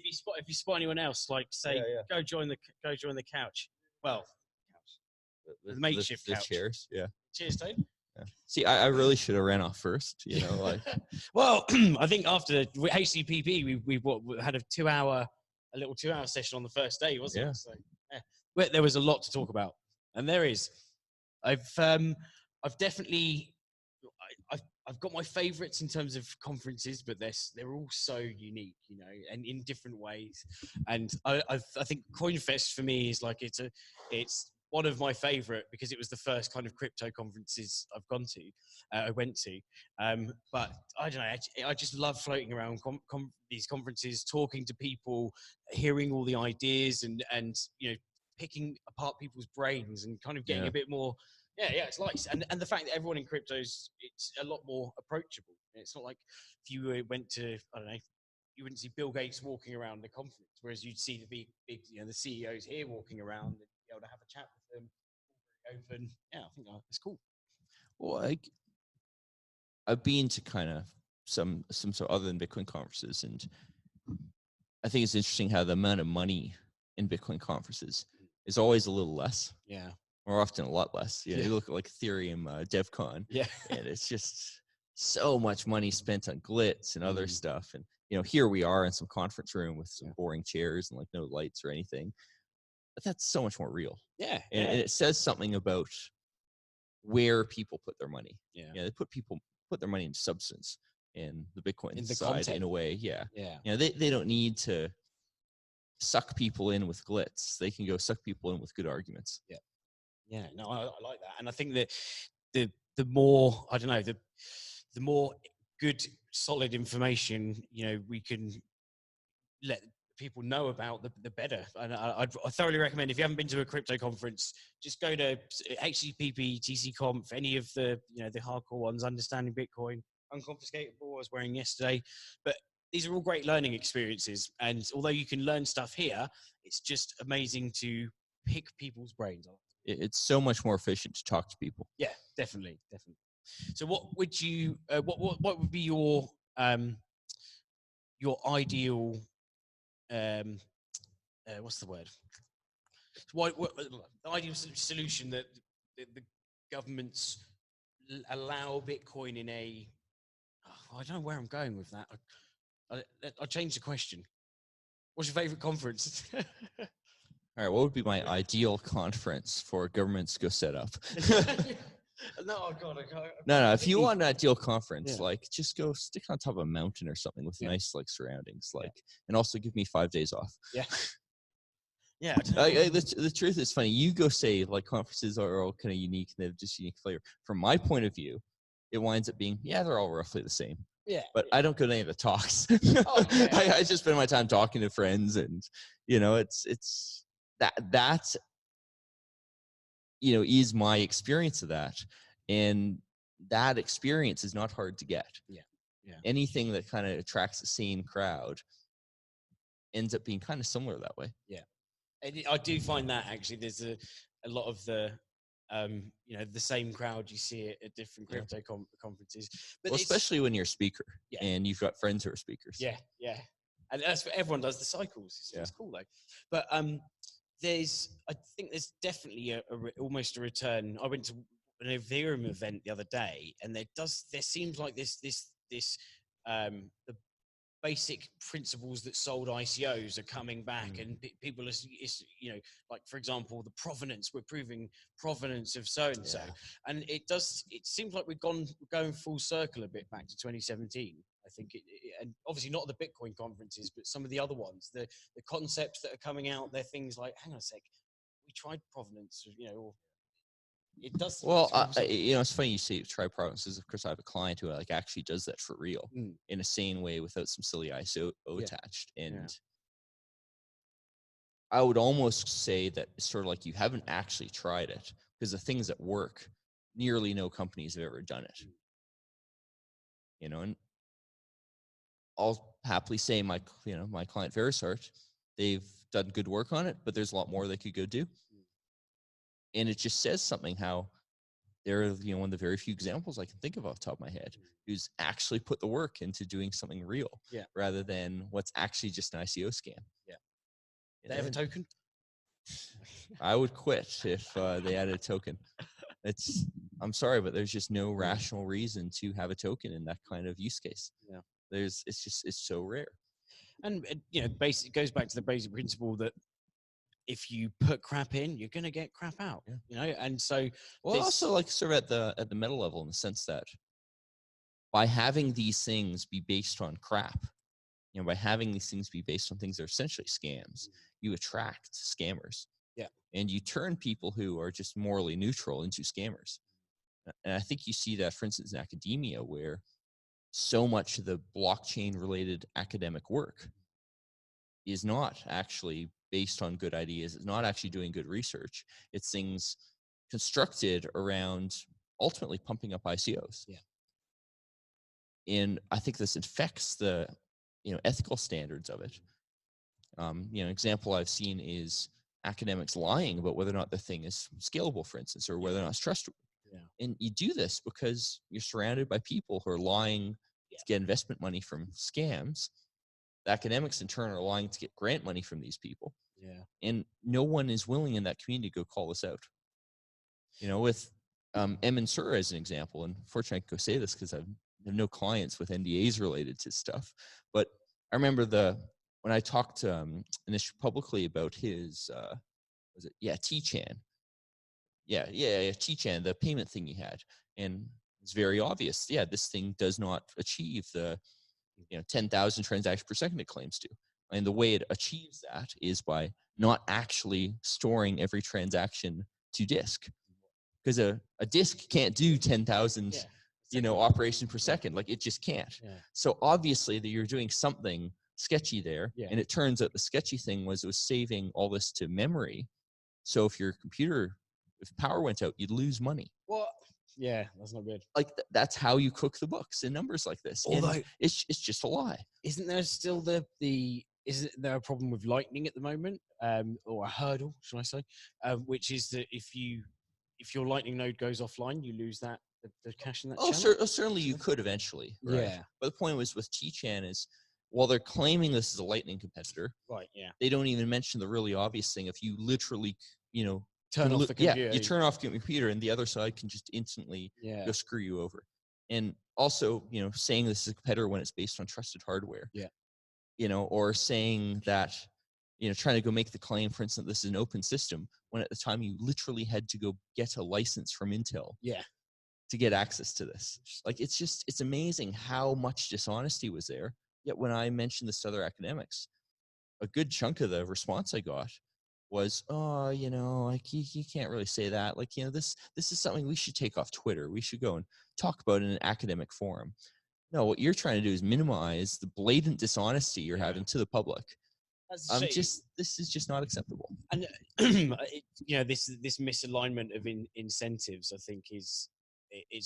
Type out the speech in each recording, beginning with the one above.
if you spot anyone else, like say, go join the couch. Well, the makeshift couch. Chairs. Yeah. Cheers, Tone. Yeah. See, I really should have ran off first. You know, like. Well, I think after HCPP, we had a little 2-hour session on the first day, wasn't it? So yeah. There was a lot to talk about, and there is. I've definitely. I've got my favorites in terms of conferences, but they're all so unique, you know, and in different ways. And I think CoinFest for me is like it's one of my favorite because it was the first kind of crypto conferences I went to. But I don't know, I just love floating around these conferences, talking to people, hearing all the ideas, and you know, picking apart people's brains and kind of getting a bit more. Yeah, it's nice, and the fact that everyone in crypto's, it's a lot more approachable. It's not like if you went to, I don't know, you wouldn't see Bill Gates walking around the conference, whereas you'd see the big you know, the CEOs here walking around and be able to have a chat with them, open. Yeah, I think it's cool. Well, I've been to kind of some sort of other than Bitcoin conferences, and I think it's interesting how the amount of money in Bitcoin conferences is always a little less. Yeah. Or often a lot less. You look at like Ethereum DevCon, and it's just so much money spent on glitz and other stuff. And you know, here we are in some conference room with some boring chairs and like no lights or anything. But that's so much more real. Yeah, and it says something about where people put their money. Yeah, they put their money into substance in the Bitcoin side content. In a way. Yeah. You know, they don't need to suck people in with glitz. They can go suck people in with good arguments. Yeah, no, I like that, and I think that the more, I don't know, the more good solid information, you know, we can let people know about, the better. And I thoroughly recommend, if you haven't been to a crypto conference, just go to HCPP, TCConf, any of the, you know, the hardcore ones, Understanding Bitcoin, Unconfiscatable, I was wearing yesterday. But these are all great learning experiences, and although you can learn stuff here, it's just amazing to pick people's brains. It's so much more efficient to talk to people. Yeah, definitely. So what would you, what would be your ideal, what's the word? What the ideal solution that the governments allow Bitcoin in a, I don't know where I'm going with that. I'll change the question. What's your favorite conference? All right, what would be my ideal conference for governments to go set up? No, God, I can't. No. If you want an ideal conference, like just go stick on top of a mountain or something with nice like surroundings, like, and also give me 5 days off. Yeah. The truth is funny. You go say like conferences are all kind of unique and they have just unique flavor. From my point of view, it winds up being they're all roughly the same. Yeah. But I don't go to any of the talks. I just spend my time talking to friends, and you know, it's that you know, is my experience of that, and that experience is not hard to get. Anything that kind of attracts the same crowd ends up being kind of similar that way. And I do find that actually there's a lot of the you know, the same crowd you see it at different crypto conferences, but especially when you're a speaker and you've got friends who are speakers. And that's what everyone does, the cycles. It's cool though. But I think there's definitely almost a return. I went to an Ethereum event the other day, and there seems like this the basic principles that sold ICOs are coming back, and people are, you know, like for example, the provenance. We're proving provenance of so and so, and it seems like we're going full circle a bit back to 2017. I think and obviously not the Bitcoin conferences, but some of the other ones, the concepts that are coming out, they're things like, hang on a sec, we tried provenance, you know, or it does. Well, you know, it's funny you say try provenances. Of course, I have a client who like actually does that for real in a sane way without some silly ICO attached. And I would almost say that it's sort of like you haven't actually tried it, because the things that work, nearly no companies have ever done it. You know, and I'll happily say my client Verisart, they've done good work on it, but there's a lot more they could go do. And it just says something how they're one of the very few examples I can think of off the top of my head who's actually put the work into doing something real, rather than what's actually just an ICO scam. Yeah. They have a token? I would quit if they added a token. I'm sorry, but there's just no rational reason to have a token in that kind of use case. Yeah. It's so rare. And it goes back to the basic principle that if you put crap in, you're going to get crap out. And so also like sort of at the meta level, in the sense that by having these things be based on crap, by having these things be based on things that are essentially scams, you attract scammers. Yeah. And you turn people who are just morally neutral into scammers. And I think you see that, for instance, in academia, where so much of the blockchain related academic work is not actually based on good ideas. It's not actually doing good research. It's things constructed around ultimately pumping up ICOs. Yeah. And I think this affects the ethical standards of it. Example I've seen is academics lying about whether or not the thing is scalable, for instance, or whether or not it's trustworthy. Yeah. And you do this because you're surrounded by people who are lying to get investment money from scams. The academics in turn are lying to get grant money from these people. Yeah. And no one is willing in that community to go call this out. With M and Sur as an example, and fortunately I can go say this because I have no clients with NDAs related to stuff, but I remember when I talked initially publicly about his, T-Chan. T-Chan, the payment thing he had. And it's very obvious, this thing does not achieve the 10,000 transactions per second it claims to. And the way it achieves that is by not actually storing every transaction to disk. Because a disk can't do 10,000 operations per second. Like, it just can't. Yeah. So obviously that you're doing something sketchy there. Yeah. And it turns out the sketchy thing was it was saving all this to memory. So if your computer, if power went out, you'd lose money. What? Yeah, that's not good. Like, that's how you cook the books in numbers like this. Although it's just a lie. Isn't there still isn't there a problem with Lightning at the moment, or a hurdle, should I say, which is that if your Lightning node goes offline, you lose the cash in that channel? Certainly you could eventually. Right? Yeah. But the point was with T-Chan is, while they're claiming this is a Lightning competitor, right? Yeah. They don't even mention the really obvious thing. If you literally, turn off the computer. Yeah, you turn off the computer, and the other side can just instantly go screw you over. And also, saying this is a competitor when it's based on trusted hardware. Yeah. Or saying that, trying to go make the claim, for instance, this is an open system, when at the time you literally had to go get a license from Intel. Yeah. To get access to this. Like, it's amazing how much dishonesty was there. Yet when I mentioned this to other academics, a good chunk of the response I got was, you can't really say that. Like, this is something we should take off Twitter. We should go and talk about in an academic forum. No, what you're trying to do is minimize the blatant dishonesty you're having to the public. This is just not acceptable. And this misalignment of incentives, I think, it's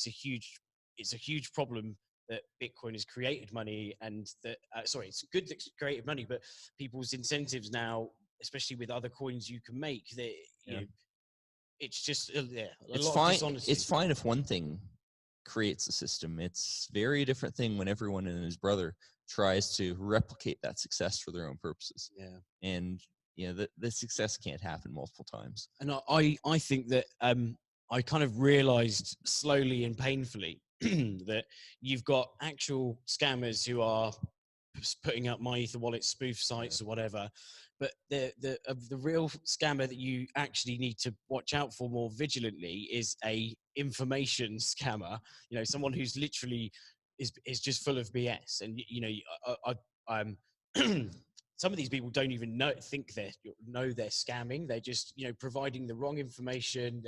a huge problem that Bitcoin has created money, and that it's good that it's created money, but people's incentives now, especially with other coins you can make, it's just it's fine. It's fine if one thing creates a system. It's a very different thing when everyone and his brother tries to replicate that success for their own purposes. Yeah. And the success can't happen multiple times. And I think that I kind of realized slowly and painfully that you've got actual scammers who are putting up My Ether Wallet spoof sites or whatever, but the real scammer that you actually need to watch out for more vigilantly is a information scammer. Someone who's literally is just full of BS. And I'm some of these people don't even think they're scamming. They're just providing the wrong information.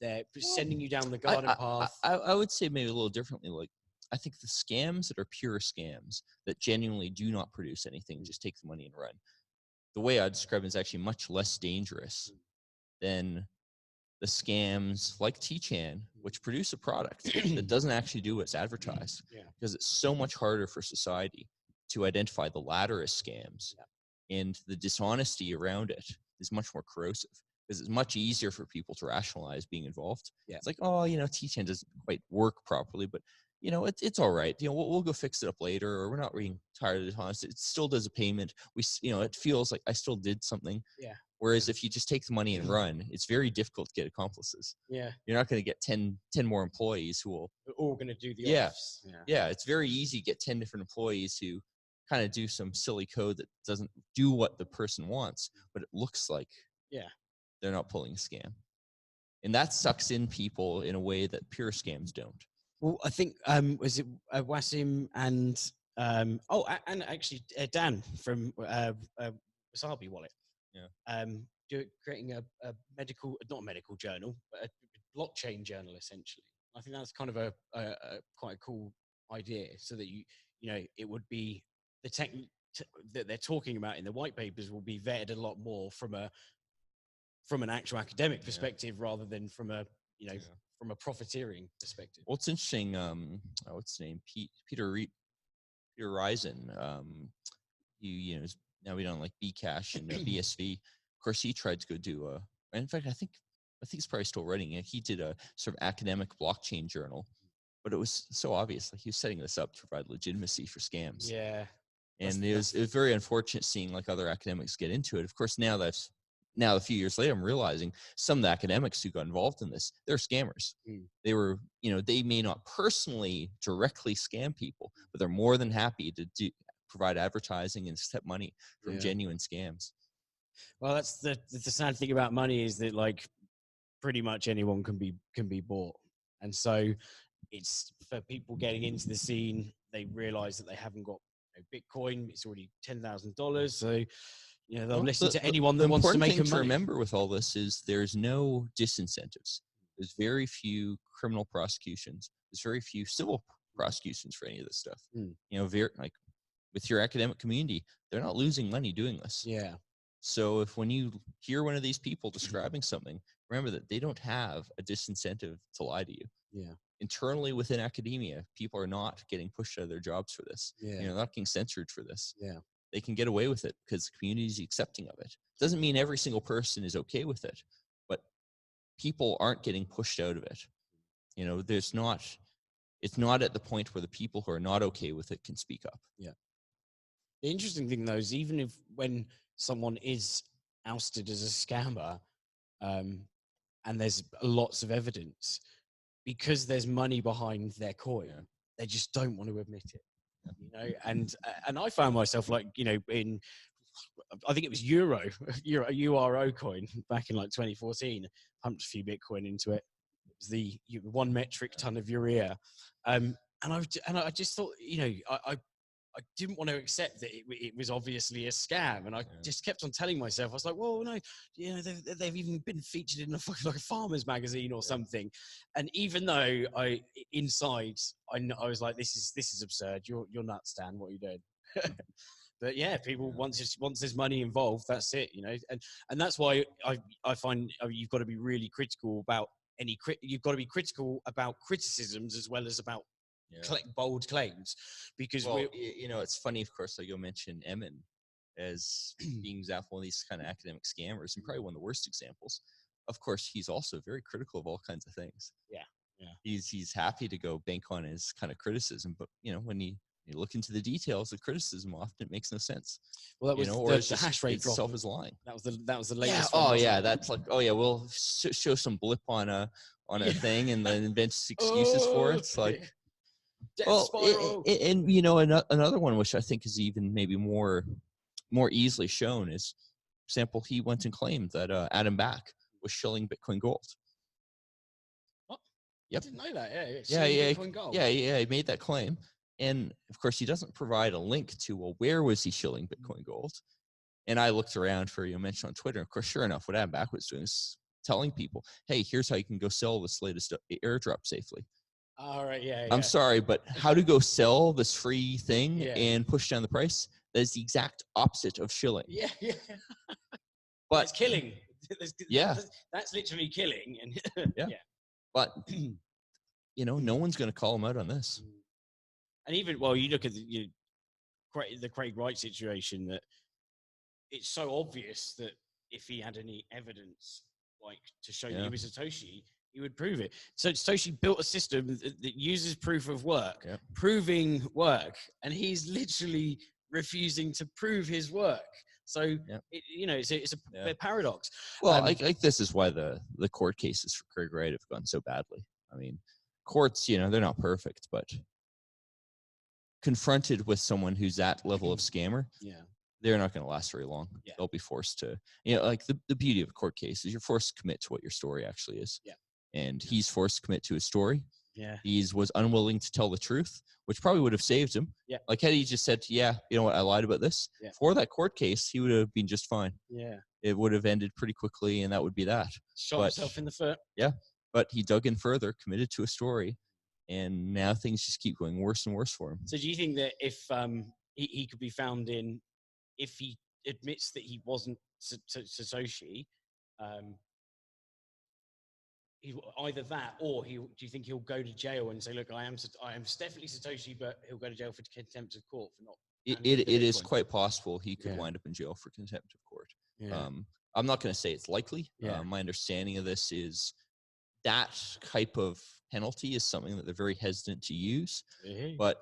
They're sending you down the garden path. I would say maybe a little differently. Like, I think the scams that are pure scams that genuinely do not produce anything, just take the money and run, the way I describe it is actually much less dangerous than the scams like T-Chan, which produce a product that doesn't actually do what's advertised. Yeah. Because it's so much harder for society to identify the latter as scams. Yeah. And the dishonesty around it is much more corrosive. because it's much easier for people to rationalize being involved. Yeah. It's like, oh, T10 doesn't quite work properly, but it's all right. We'll go fix it up later, or we're not being tired of the time. It still does a payment. It feels like I still did something. Yeah. Whereas if you just take the money and run, it's very difficult to get accomplices. Yeah. You're not going to get 10 more employees who will. We're all going to do the offs. Yeah. Yeah. It's very easy to get 10 different employees who kind of do some silly code that doesn't do what the person wants, but it looks like they're not pulling a scam. And that sucks in people in a way that pure scams don't. Well, I think was it Wasim and and actually Dan from Wasabi Wallet. Yeah. Creating a not a medical journal, but a blockchain journal essentially. I think that's kind of a quite a cool idea, so that it would be the tech that they're talking about in the white papers will be vetted a lot more from an actual academic perspective rather than from a from a profiteering perspective. Well, it's interesting. What's his name? Peter Risen. Is now we don't like Bcash and BSV. Of course, he tried to go do in fact, I think he's probably still writing it. He did a sort of academic blockchain journal, but it was so obvious like he was setting this up to provide legitimacy for scams. Yeah. And it was very unfortunate seeing like other academics get into it. Of course, now a few years later, I'm realizing some of the academics who got involved in this, they're scammers. They were, they may not personally directly scam people, but they're more than happy to provide advertising and accept money from genuine scams. Well, that's the sad thing about money is that like pretty much anyone can be bought. And so it's for people getting into the scene, they realize that they haven't got Bitcoin. It's already $10,000. So, they'll listen to anyone that wants to make them money. The important thing to money. remember with all this is there's no disincentives. There's very few criminal prosecutions. There's very few civil prosecutions for any of this stuff. Like with your academic community, they're not losing money doing this. Yeah. So when you hear one of these people describing something, remember that they don't have a disincentive to lie to you. Yeah. Internally within academia, people are not getting pushed out of their jobs for this. Yeah. They're not getting censored for this. Yeah. They can get away with it because the community is accepting of it. Doesn't mean every single person is okay with it, but people aren't getting pushed out of it. It's not at the point where the people who are not okay with it can speak up. Yeah. The interesting thing though is even when someone is ousted as a scammer, and there's lots of evidence, because there's money behind their coin, they just don't want to admit it. And I found myself like, I think it was URO coin back in like 2014, pumped a few Bitcoin into it. It was the 1 metric ton of urea. And I just thought, I didn't want to accept that it was obviously a scam. And I just kept on telling myself, I was like, well, no, they've even been featured in like a farmer's magazine or something. And even though inside, I was like, this is absurd. You're nuts, Dan. What are you doing? But yeah, people, once there's money involved, that's it, and that's why I find you've got to be really critical about you've got to be critical about criticisms as well as about bold claims, because it's funny, of course, like you'll mention Emin as being example of these kind of academic scammers, and probably one of the worst examples. Of course, he's also very critical of all kinds of things. He's happy to go bank on his kind of criticism, but when you look into the details, the criticism often makes no sense. Well, that was the hash rate drop. Itself is lying. That was the latest. Yeah. Oh yeah, that's like, oh yeah, we'll show some blip on a thing and then invent excuses for it. It's like, another one which I think is even maybe more easily shown is, for example, he went and claimed that Adam Back was shilling Bitcoin Gold. What? Yep. I didn't know that. Bitcoin Gold. He made that claim. And of course, he doesn't provide a link to, well, where was he shilling Bitcoin Gold? And I looked around for mention on Twitter. Of course, sure enough, what Adam Back was doing is telling people, hey, here's how you can go sell this latest airdrop safely. All right, yeah. I'm sorry, but how to go sell this free thing and push down the price? That is the exact opposite of shilling. Yeah. But it's killing. That's literally killing. And But no one's going to call him out on this. And even you look at the Craig Wright situation, that it's so obvious that if he had any evidence like to show that he was Satoshi, he would prove it. So Satoshi built a system that uses proof of work, proving work, and he's literally refusing to prove his work. So it's a paradox. Well, I think this is why the court cases for Craig Wright have gone so badly. I mean, courts, they're not perfect, but confronted with someone who's that level of scammer, they're not going to last very long. They'll be forced to, like the beauty of a court case is you're forced to commit to what your story actually is. And he's forced to commit to his story. He was unwilling to tell the truth, which probably would have saved him. Like had he just said, you know what, I lied about this. For that court case, he would have been just fine. It would have ended pretty quickly, and that would be that. Shot himself in the foot. But he dug in further, committed to a story, and now things just keep going worse and worse for him. So do you think that if he could be found if he admits that he wasn't Satoshi, either that, or do you think he'll go to jail and say, look, I am definitely Satoshi, but he'll go to jail for contempt of court for not. It is quite possible he could wind up in jail for contempt of court. I'm not going to say it's likely. My understanding of this is that type of penalty is something that they're very hesitant to use. But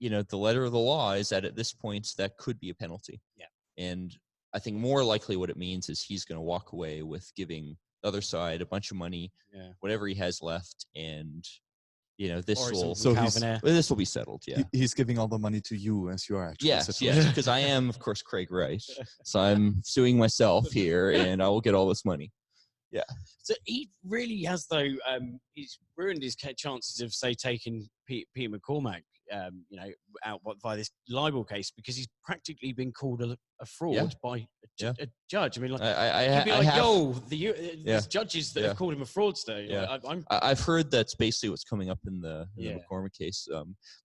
the letter of the law is that at this point that could be a penalty. And I think more likely what it means is he's going to walk away with giving the other side a bunch of money, whatever he has left, and this will be settled. He's giving all the money to you as you are actually. Yes, because I am of course Craig Wright, so I'm suing myself here, and I will get all this money. So he really has, though. He's ruined his chances of, say, taking Peter McCormack, out by this libel case, because he's practically been called a fraud by a judge. I mean, there's judges that have called him a fraudster. I've heard that's basically what's coming up in the McCormack case.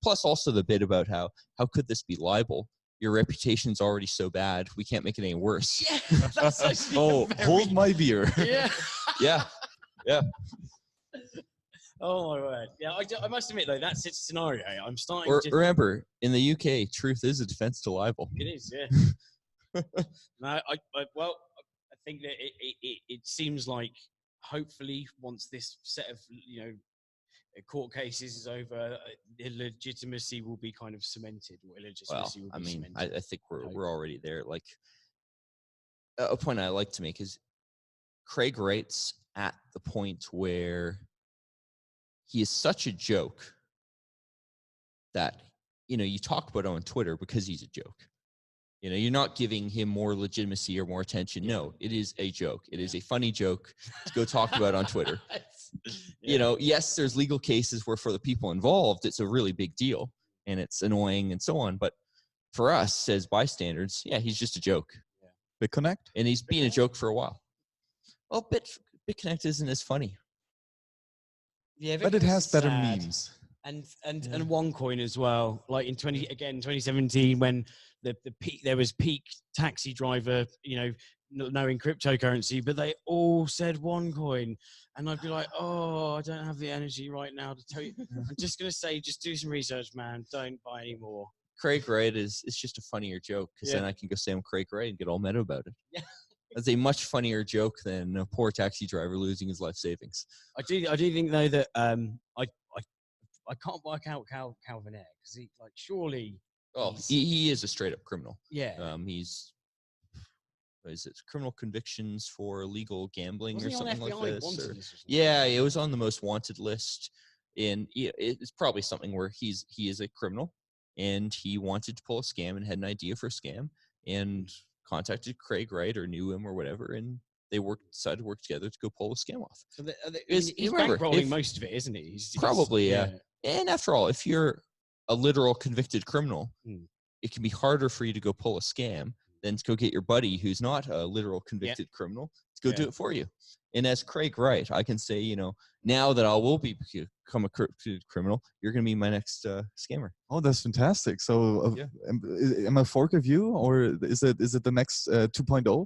Plus, also the bit about how could this be libel? Your reputation's already so bad. We can't make it any worse. That's hold my beer. Yeah. Oh my word! I must admit though, that's its scenario. I'm starting. Remember, in the UK, truth is a defense to libel. It is, No, I think that it seems like hopefully once this set of court cases is over, illegitimacy will be kind of cemented. Cemented. I think we're already there. Like a point I like to make is Craig Wright's at the point where he is such a joke that you talk about him on Twitter because he's a joke. You're not giving him more legitimacy or more attention. No, it is a joke. It is a funny joke to go talk about on Twitter. Yes, there's legal cases where for the people involved, it's a really big deal and it's annoying and so on. But for us as bystanders, he's just a joke. BitConnect? And he's been a joke for a while. Well, BitConnect isn't as funny. But it has better memes. And OneCoin as well. Like in 2017, when the peak, there was peak taxi driver, knowing cryptocurrency, but they all said OneCoin, and I'd be like, oh, I don't have the energy right now to tell you. I'm just gonna say, just do some research, man. Don't buy any more. Craig Wright is just a funnier joke, because then I can go say I'm Craig Wright and get all meta about it. That's a much funnier joke than a poor taxi driver losing his life savings. I do think though that I can't work out Calvin Ayre, because he surely. Oh, he is a straight up criminal. He's. What is it? Criminal convictions for illegal gambling Wasn't or something like this. Or it was on the most wanted list. And it's probably something where he is a criminal, and he wanted to pull a scam and had an idea for a scam and contacted Craig Wright or knew him or whatever, and they decided to work together to go pull the scam off. So he's bankrolling most of it, isn't he? Probably, yeah. And after all, if you're a literal convicted criminal, it can be harder for you to go pull a scam than to go get your buddy who's not a literal convicted criminal to go do it for you. And as Craig Wright, I can say, now that I will become a criminal, you're going to be my next scammer. Oh, that's fantastic. So am I fork of you, or is it the next 2.0?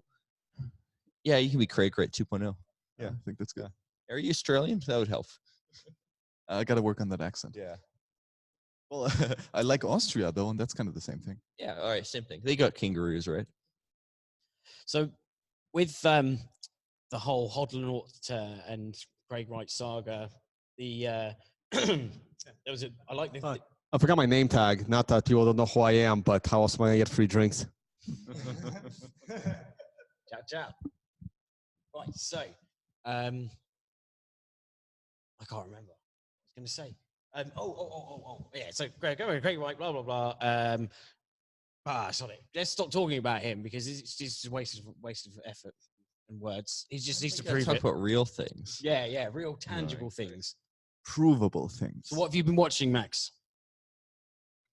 Yeah, you can be Craig Wright 2.0. Yeah, I think that's good. Are you Australian? That would help. I got to work on that accent. Yeah. Well, I like Austria, though, and that's kind of the same thing. Yeah, all right, same thing. They got kangaroos, right? So with the whole Hodlanaut and Craig Wright saga. The there was I like the. I forgot my name tag. Not that people don't know who I am, but how else am I gonna get free drinks? Ciao, ciao. Right, so I can't remember. I was going to say. Yeah. So Craig Wright, blah blah blah. Sorry. Let's stop talking about him because it's just a waste of effort and words. He just needs to prove Talk it. about real things. Yeah, real tangible things. Provable things. So what have you been watching, Max?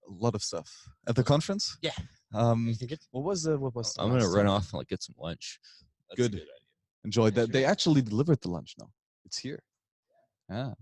A lot of stuff at the conference. Yeah. What was the I'm gonna run off and like get some lunch. That's Good. a good idea. Enjoyed that. They actually delivered the lunch now. It's here. Yeah.